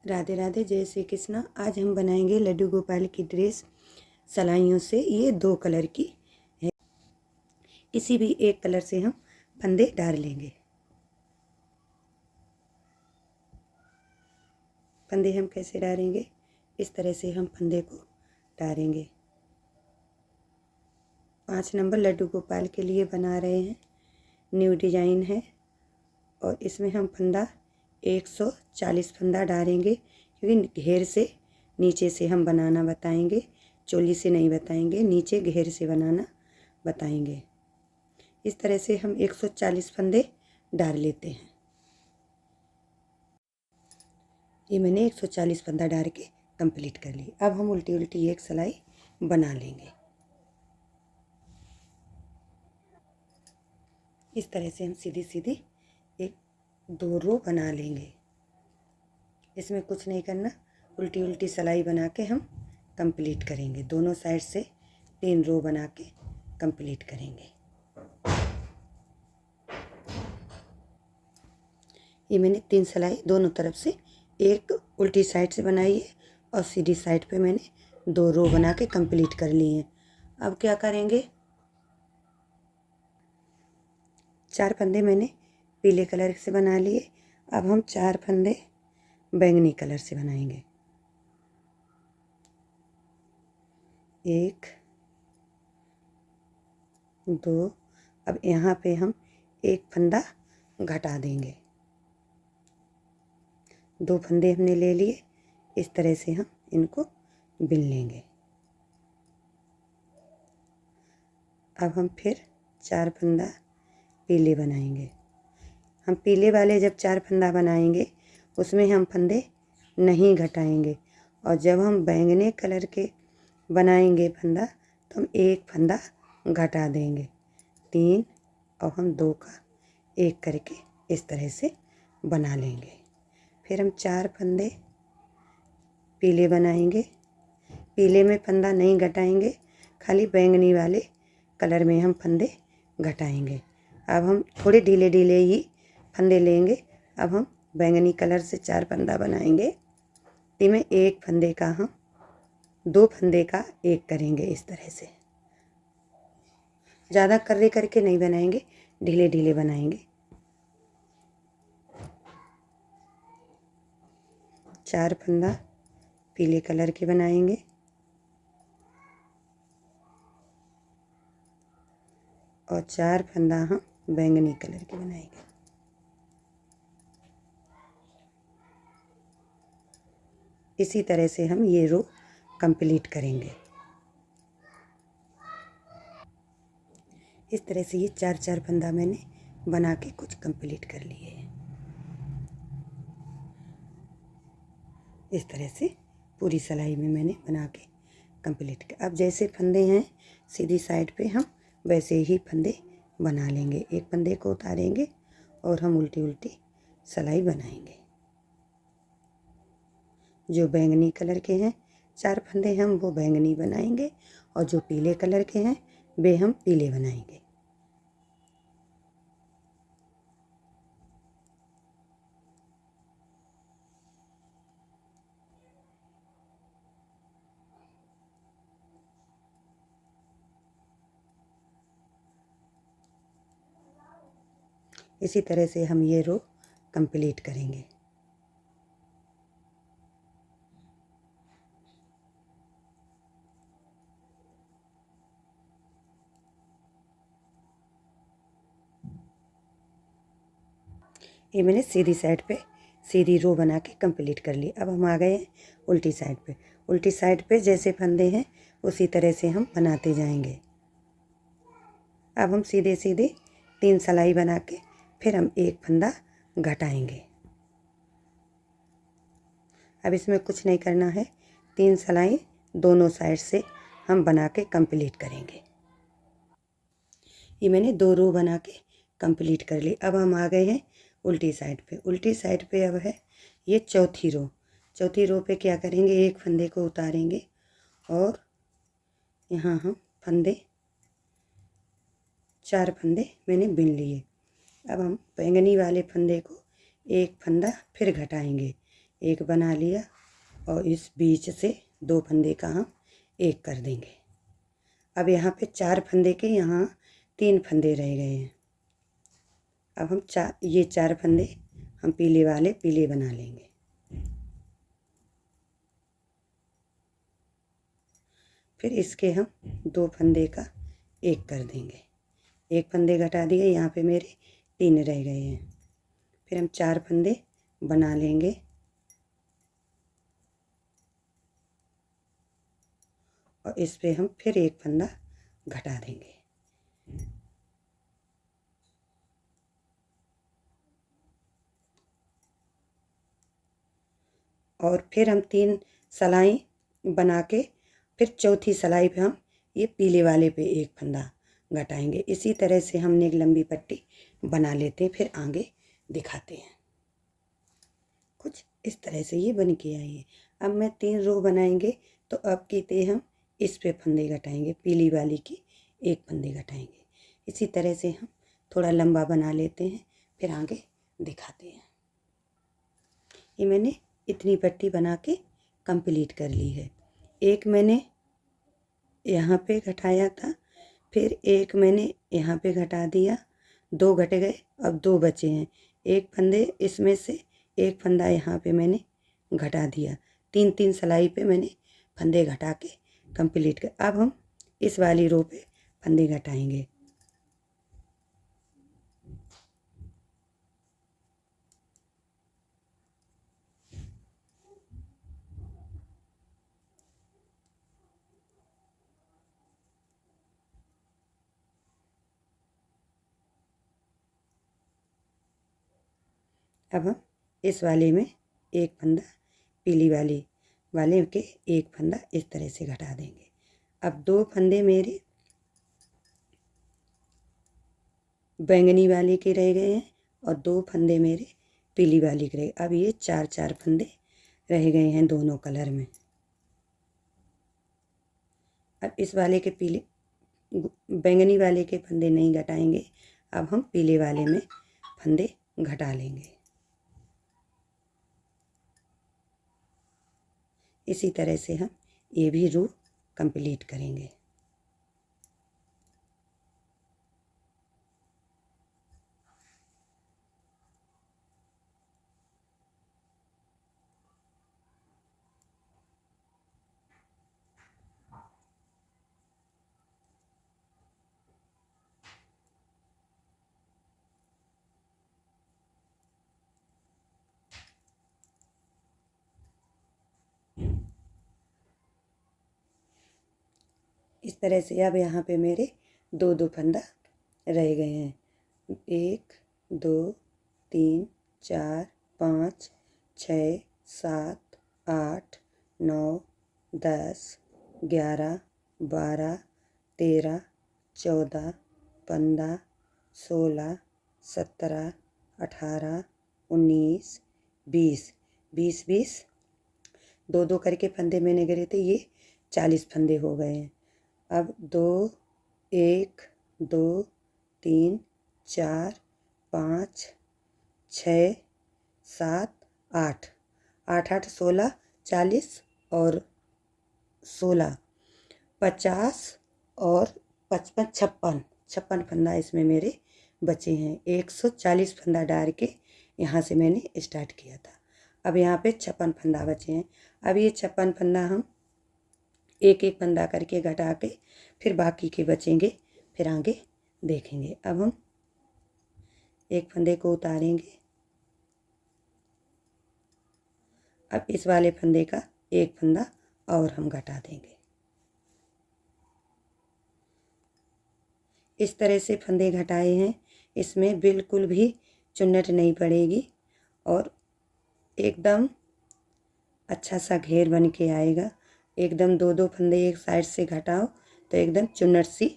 राधे राधे, जय श्री कृष्णा। आज हम बनाएंगे लड्डू गोपाल की ड्रेस सलाइयों से। ये 2 कलर की है। किसी भी एक कलर से हम फंदे डाल लेंगे। फंदे हम कैसे डालेंगे, इस तरह से हम फंदे को डालेंगे। 5 नंबर लड्डू गोपाल के लिए बना रहे हैं। न्यू डिजाइन है और इसमें हम फंदा 140 फंदा डालेंगे, क्योंकि घेर से नीचे से हम बनाना बताएंगे, चोली से नहीं बताएंगे, नीचे घेर से बनाना बताएंगे। इस तरह से हम 140 फंदे डाल लेते हैं। ये मैंने 140 फंदा डाल के कंप्लीट कर ली। अब हम उल्टी उल्टी एक सिलाई बना लेंगे। इस तरह से हम सीधी सीधी 2 रो बना लेंगे। इसमें कुछ नहीं करना, उल्टी उल्टी सिलाई बना के हम कंप्लीट करेंगे। दोनों साइड से 3 रो बना के कंप्लीट करेंगे। ये मैंने 3 सिलाई दोनों तरफ से, एक उल्टी साइड से बनाई है और सीधी साइड पे मैंने 2 रो बना के कंप्लीट कर ली हैं। अब क्या करेंगे, 4 फंदे मैंने पीले कलर से बना लिए। अब हम 4 फंदे बैंगनी कलर से बनाएंगे। 1 2, अब यहाँ पे हम एक फंदा घटा देंगे। 2 फंदे हमने ले लिए। इस तरह से हम इनको बिन लेंगे। अब हम फिर 4 फंदा पीले बनाएंगे। हम पीले वाले जब 4 फंदा बनाएंगे उसमें हम फंदे नहीं घटाएंगे, और जब हम बैंगनी कलर के बनाएंगे फंदा तो हम एक फंदा घटा देंगे। 3 और हम 2 का 1 करके इस तरह से बना लेंगे। फिर हम 4 फंदे पीले बनाएंगे। पीले में फंदा नहीं घटाएंगे, खाली बैंगनी वाले कलर में हम फंदे घटाएंगे। अब हम थोड़े ढीले ढीले ही फंदे लेंगे। अब हम बैंगनी कलर से 4 फंदा बनाएंगे। इनमें 1 फंदे का हम 2 फंदे का 1 करेंगे। इस तरह से ज़्यादा कर्रे करके नहीं बनाएंगे, ढीले ढीले बनाएंगे। 4 फंदा पीले कलर के बनाएंगे और 4 फंदा हम बैंगनी कलर के बनाएंगे। इसी तरह से हम ये रो कंप्लीट करेंगे। इस तरह से ये 4 फंदा मैंने बना के कुछ कंप्लीट कर लिए हैं। इस तरह से पूरी सिलाई में मैंने बना के कंप्लीट कर। अब जैसे फंदे हैं सीधी साइड पे हम वैसे ही फंदे बना लेंगे। एक फंदे को उतारेंगे और हम उल्टी उल्टी सिलाई बनाएंगे। जो बैंगनी कलर के हैं 4 फंदे हम वो बैंगनी बनाएंगे, और जो पीले कलर के हैं वे हम पीले बनाएंगे। इसी तरह से हम ये रो कंप्लीट करेंगे। ये मैंने सीधी साइड पे सीधी रो बना के कंप्लीट कर ली। अब हम आ गए हैं उल्टी साइड पे। उल्टी साइड पे जैसे फंदे हैं उसी तरह से हम बनाते जाएंगे। अब हम सीधे सीधे 3 सिलाई बना के फिर हम 1 फंदा घटाएंगे। अब इसमें कुछ नहीं करना है, 3 सिलाई दोनों साइड से हम बना के कंप्लीट करेंगे। ये मैंने 2 रो बना के कंप्लीट कर ली। अब हम आ गए हैं उल्टी साइड पे। उल्टी साइड पे अब है ये चौथी रो। चौथी रो पे क्या करेंगे, एक फंदे को उतारेंगे और यहाँ हम फंदे 4 फंदे मैंने बिन लिए। अब हम बैंगनी वाले फंदे को 1 फंदा फिर घटाएंगे। एक बना लिया और इस बीच से 2 फंदे का हम एक कर देंगे। अब यहाँ पे 4 फंदे के यहाँ 3 फंदे रह गए हैं। अब हम ये 4 फंदे हम पीले वाले पीले बना लेंगे। फिर इसके हम 2 फंदे का एक कर देंगे। एक फंदे घटा दिए, यहाँ पे मेरे 3 रह गए हैं। फिर हम 4 फंदे बना लेंगे और इस पे हम फिर एक फंदा घटा देंगे। और फिर हम 3 सिलाई बना के फिर चौथी सिलाई पे हम ये पीले वाले पे एक फंदा घटाएंगे। इसी तरह से हमने एक लंबी पट्टी बना लेते हैं, फिर आगे दिखाते हैं। कुछ इस तरह से ये बन के आई है। अब मैं 3 रो बनाएंगे तो अब की हम इस पे फंदे घटाएंगे, पीली वाली की एक फंदे घटाएंगे। इसी तरह से हम थोड़ा लंबा बना लेते हैं, फिर आगे दिखाते हैं। ये मैंने इतनी पट्टी बना के कंप्लीट कर ली है। एक मैंने यहाँ पे घटाया था, फिर एक मैंने यहाँ पे घटा दिया, 2 घट गए, अब 2 बचे हैं। एक फंदे इसमें से एक फंदा यहाँ पे मैंने घटा दिया। 3-3 सिलाई पे मैंने फंदे घटा के कंप्लीट कर। अब हम इस वाली रो पे फंदे घटाएंगे। अब हम इस वाले में एक फंदा पीली वाले के एक फंदा इस तरह से घटा देंगे। अब 2 फंदे मेरे बैंगनी वाले के रह गए हैं और 2 फंदे मेरे पीली वाली के रह गए। अब ये 4-4 फंदे रह गए हैं दोनों कलर में। अब इस वाले के पीले बैंगनी वाले के फंदे नहीं घटाएंगे, अब हम पीले वाले में फंदे घटा लेंगे। इसी तरह से हम ये भी रो कंप्लीट करेंगे। इस तरह से अब यहाँ पे मेरे 2-2 फंदा रह गए हैं। 1 2 3 4 5 6 7 8 9 10 11 12 13 14 15 16 17 18 19 20 20 2-2 करके फंदे मैंने गिरे थे, ये 40 फंदे हो गए हैं। अब 2 1 2 3 4 5 6 7 8 8 8 16 40 और 16 50 और 55 56 फंदा इसमें मेरे बचे हैं। 140 फंदा डाल के यहाँ से मैंने स्टार्ट किया था। अब यहाँ पे 56 फंदा बचे हैं। अब ये 56 फंदा हम एक एक फंदा करके घटा के फिर बाकी के बचेंगे, फिर आगे देखेंगे। अब हम एक फंदे को उतारेंगे। अब इस वाले फंदे का एक फंदा और हम घटा देंगे। इस तरह से फंदे घटाए हैं, इसमें बिल्कुल भी चुन्नट नहीं पड़ेगी और एकदम अच्छा सा घेर बन के आएगा। एकदम 2-2 फंदे एक साइड से घटाओ तो एकदम चुन्नट सी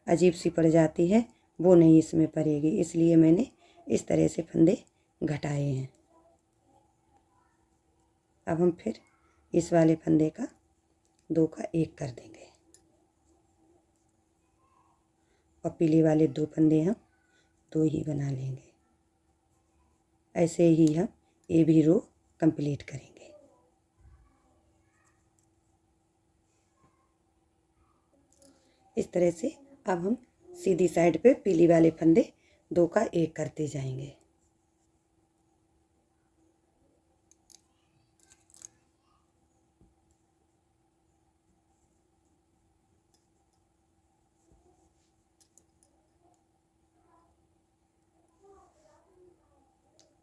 अजीब सी पड़ जाती है, वो नहीं इसमें पड़ेगी। इसलिए मैंने इस तरह से फंदे घटाए हैं। अब हम फिर इस वाले फंदे का 2 का 1 कर देंगे और पीले वाले 2 फंदे हम 2 ही बना लेंगे। ऐसे ही हम ये भी रो कंप्लीट करेंगे। इस तरह से अब हम सीधी साइड पे पीली वाले फंदे 2 का 1 करते जाएंगे।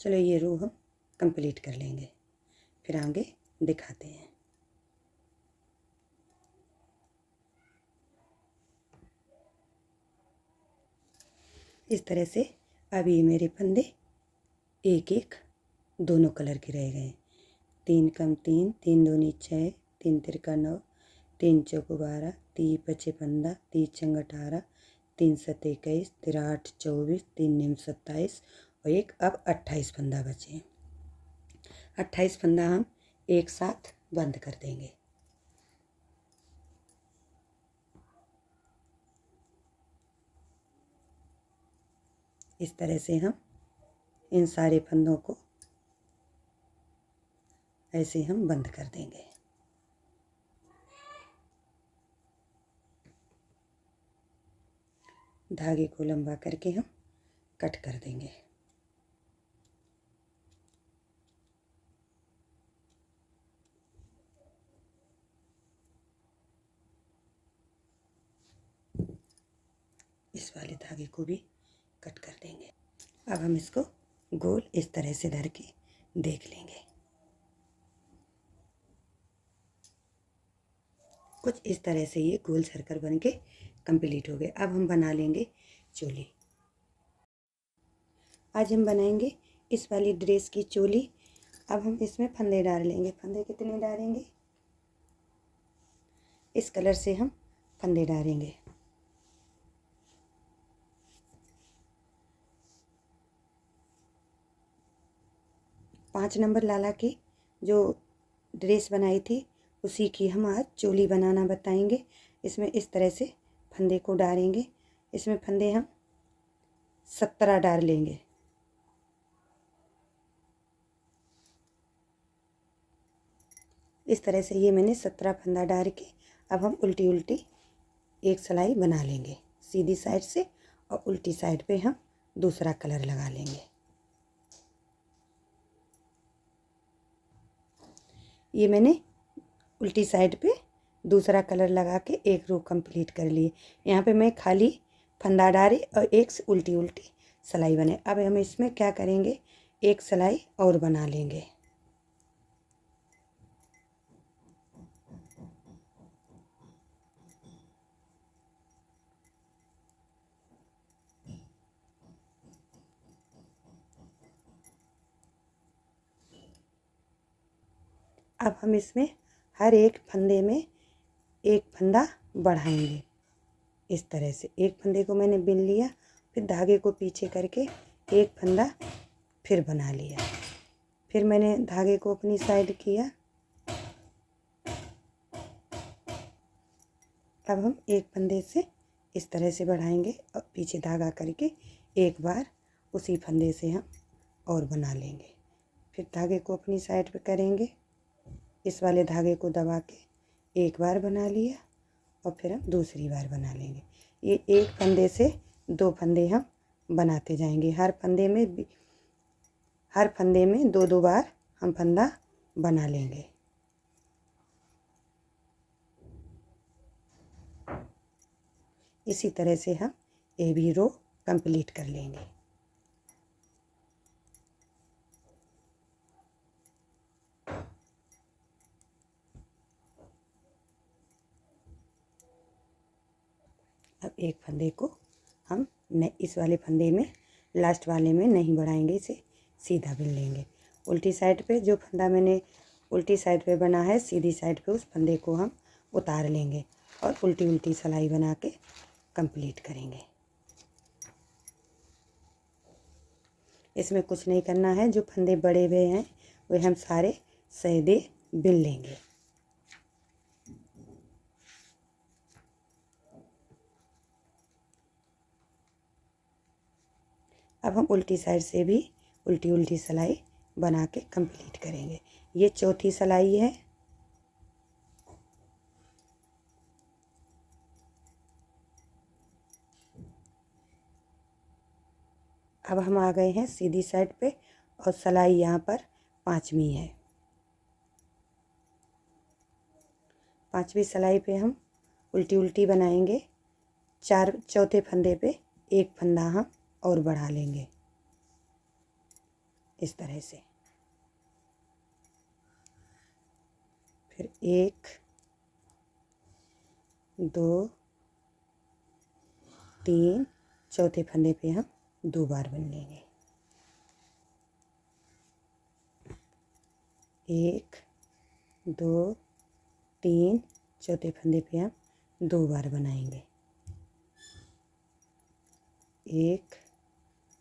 चलो ये रो हम कंप्लीट कर लेंगे, फिर आगे दिखाते हैं। इस तरह से अब ये मेरे फंदे एक एक दोनों कलर के रह गए। 3 कम 3, 3 दूनी 6, 3 तिरका 9, 3 चौक 12, 3 पचे 15, 3 छंग 18, 3 सत 21, 3 8 24, 3 निम 27 और एक अब 28 फंदा बचे। 28 फंदा हम एक साथ बंद कर देंगे। इस तरह से हम इन सारे फंदों को ऐसे हम बंद कर देंगे। धागे को लंबा करके हम कट कर देंगे। इस वाले धागे को भी कट कर देंगे। अब हम इसको गोल इस तरह से धर के देख लेंगे। कुछ इस तरह से ये गोल सर्कल बन के कंप्लीट हो गए। अब हम बना लेंगे चोली। आज हम बनाएंगे इस वाली ड्रेस की चोली। अब हम इसमें फंदे डाल लेंगे। फंदे कितने डालेंगे? इस कलर से हम फंदे डालेंगे। पाँच नंबर लाला की जो ड्रेस बनाई थी उसी की हम आज चोली बनाना बताएंगे। इसमें इस तरह से फंदे को डालेंगे। इसमें फंदे हम 17 डाल लेंगे। इस तरह से ये मैंने 17 फंदा डाल के अब हम उल्टी उल्टी एक सिलाई बना लेंगे सीधी साइड से, और उल्टी साइड पे हम दूसरा कलर लगा लेंगे। ये मैंने उल्टी साइड पे दूसरा कलर लगा के एक रो कंप्लीट कर लिए। यहाँ पे मैं खाली फंदा डाली और एक उल्टी उल्टी सिलाई बने। अब हम इसमें क्या करेंगे, एक सिलाई और बना लेंगे। अब हम इसमें हर एक फंदे में एक फंदा बढ़ाएंगे। इस तरह से एक फंदे को मैंने बिन लिया, फिर धागे को पीछे करके एक फंदा फिर बना लिया, फिर मैंने धागे को अपनी साइड किया। अब हम एक फंदे से इस तरह से बढ़ाएंगे और पीछे धागा करके एक बार उसी फंदे से हम और बना लेंगे। फिर धागे को अपनी साइड पे करेंगे, इस वाले धागे को दबा के एक बार बना लिया और फिर हम दूसरी बार बना लेंगे। ये एक फंदे से दो फंदे हम बनाते जाएंगे। हर फंदे में दो दो बार हम फंदा बना लेंगे। इसी तरह से हम ये भी रो कंप्लीट कर लेंगे। अब एक फंदे को हम इस वाले फंदे में लास्ट वाले में नहीं बढ़ाएंगे, इसे सीधा बिन लेंगे। उल्टी साइड पे जो फंदा मैंने उल्टी साइड पे बना है, सीधी साइड पे उस फंदे को हम उतार लेंगे और उल्टी उल्टी सिलाई बना के कंप्लीट करेंगे। इसमें कुछ नहीं करना है, जो फंदे बड़े हुए हैं वे हम सारे सीधे बिन लेंगे। अब हम उल्टी साइड से भी उल्टी उल्टी सिलाई बना के कंप्लीट करेंगे। ये चौथी सिलाई है। अब हम आ गए हैं सीधी साइड पे और सिलाई यहाँ पर 5वीं है। 5वीं सिलाई पे हम उल्टी उल्टी बनाएंगे। चौथे फंदे पे एक फंदा हम और बढ़ा लेंगे इस तरह से। फिर 1 2 3 चौथे फंदे पे हम 2 बार बन लेंगे। 1 2 3 चौथे फंदे पे हम 2 बार बनाएंगे। 1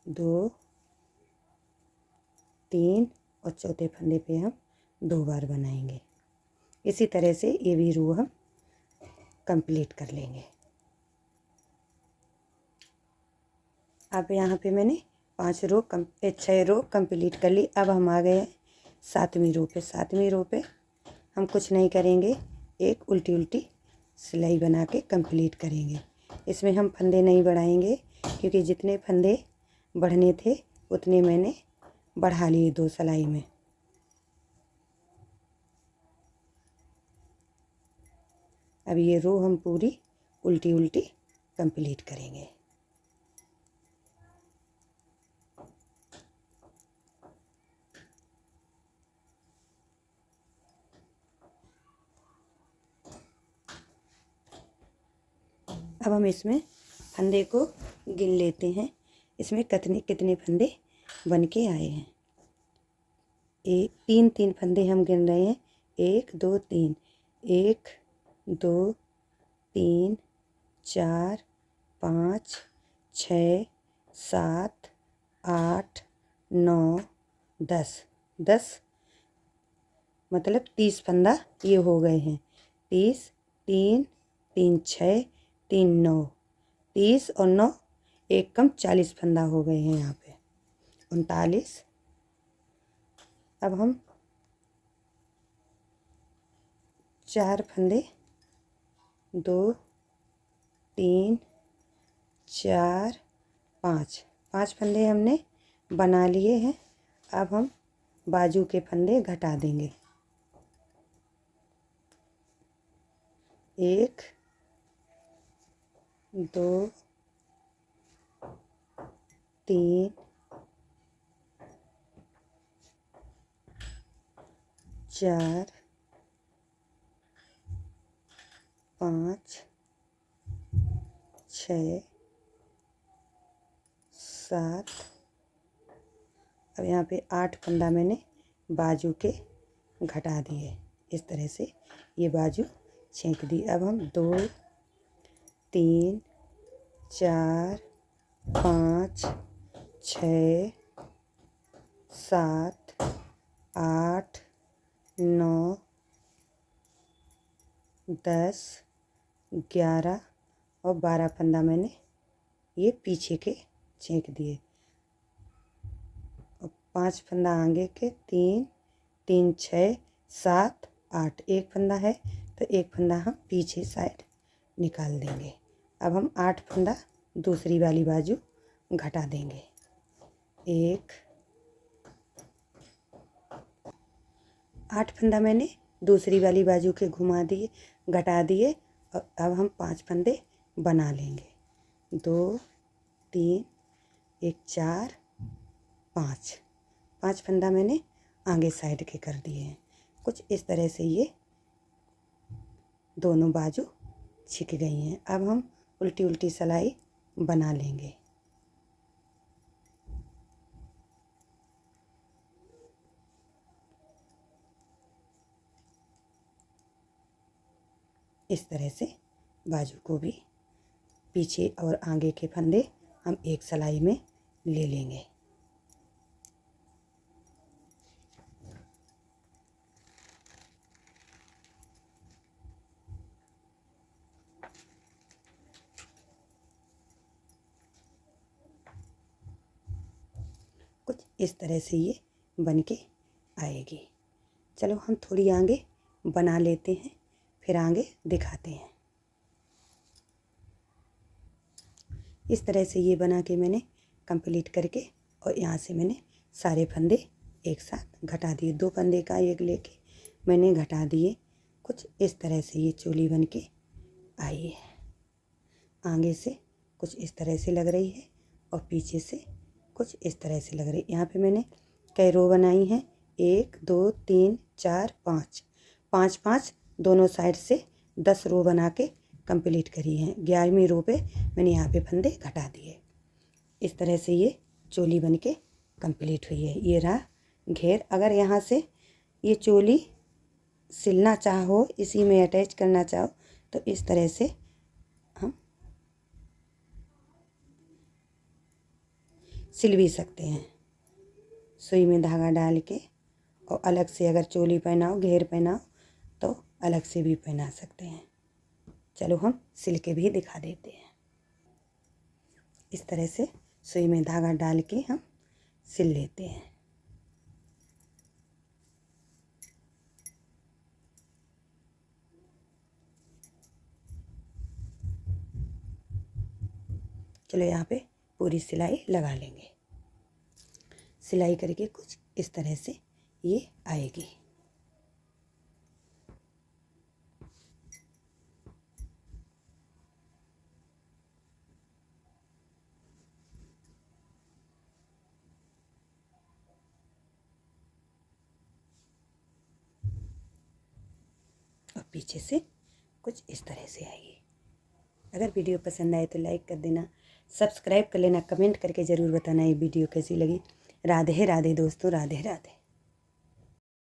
2 3 और चौथे फंदे पे हम 2 बार बनाएंगे। इसी तरह से ये भी रो हम कंप्लीट कर लेंगे। अब यहाँ पे मैंने 6 रो कंप्लीट कर ली। अब हम आ गए हैं 7वीं रो पे। 7वीं रो पे हम कुछ नहीं करेंगे, एक उल्टी उल्टी सिलाई बना के कंप्लीट करेंगे। इसमें हम फंदे नहीं बढ़ाएंगे क्योंकि जितने फंदे बढ़ने थे उतने मैंने बढ़ा लिए 2 सिलाई में। अब ये रो हम पूरी उल्टी उल्टी कंप्लीट करेंगे। अब हम इसमें फंदे को गिन लेते हैं, इसमें कितने फंदे बन के आए हैं। 3 फंदे हम गिन रहे हैं। 1 2 3 1 2 3 4 5 6 7 8 9 10 10 मतलब 30 फंदा ये हो गए हैं। 30 3 3 6 3 9 30 और 9 एक कम 40 फंदा हो गए हैं यहाँ पे 39। अब हम 4 फंदे 2 3 4 5 फंदे हमने बना लिए हैं। अब हम बाजू के फंदे घटा देंगे। 1 2 3 4 5 6 7। अब यहाँ पे 8 फंदा मैंने बाजू के घटा दिए। इस तरह से ये बाजू छेंक दी। अब हम 2 3 4 5 6 7 8 9 10 11 और 12 फंदा मैंने ये पीछे के छेंक दिए। और 5 फंदा आगे के 3 3 6 7 8 एक फंदा है तो एक फंदा हम पीछे साइड निकाल देंगे। अब हम 8 फंदा दूसरी वाली बाजू घटा देंगे। 8 फंदा मैंने दूसरी वाली बाजू के घुमा दिए, घटा दिए। और अब हम 5 फंदे बना लेंगे। 2 3 1 4 5 फंदा मैंने आगे साइड के कर दिए हैं। कुछ इस तरह से ये दोनों बाजू छिक गई हैं। अब हम उल्टी उल्टी सिलाई बना लेंगे। इस तरह से बाजू को भी पीछे और आगे के फंदे हम एक सिलाई में ले लेंगे। कुछ इस तरह से ये बन के आएगी। चलो हम थोड़ी आगे बना लेते हैं, फिर आगे दिखाते हैं। इस तरह से ये बना के मैंने कंप्लीट करके और यहाँ से मैंने सारे फंदे एक साथ घटा दिए। 2 फंदे का एक लेके मैंने घटा दिए। कुछ इस तरह से ये चोली बन के आई है। आगे से कुछ इस तरह से लग रही है और पीछे से कुछ इस तरह से लग रही है। यहाँ पे मैंने कई रो बनाई हैं, 1 2 3 4 5, 5 दोनों साइड से 10 रो बना के कंप्लीट करी हैं। 11वीं रो पे मैंने यहाँ पे फंदे घटा दिए। इस तरह से ये चोली बन के कंप्लीट हुई है। ये रहा घेर। अगर यहाँ से ये चोली सिलना चाहो, इसी में अटैच करना चाहो तो इस तरह से हम सिल भी सकते हैं, सुई में धागा डाल के। और अलग से अगर चोली पहनाओ, घेर पहनाओ तो अलग से भी पहना सकते हैं। चलो हम सिल के भी दिखा देते हैं। इस तरह से सुई में धागा डाल के हम सिल लेते हैं। चलो यहाँ पे पूरी सिलाई लगा लेंगे। सिलाई करके कुछ इस तरह से ये आएगी। और पीछे से कुछ इस तरह से आएगी। अगर वीडियो पसंद आए तो लाइक कर देना, सब्सक्राइब कर लेना, कमेंट करके ज़रूर बताना ये वीडियो कैसी लगी। राधे राधे दोस्तों, राधे राधे।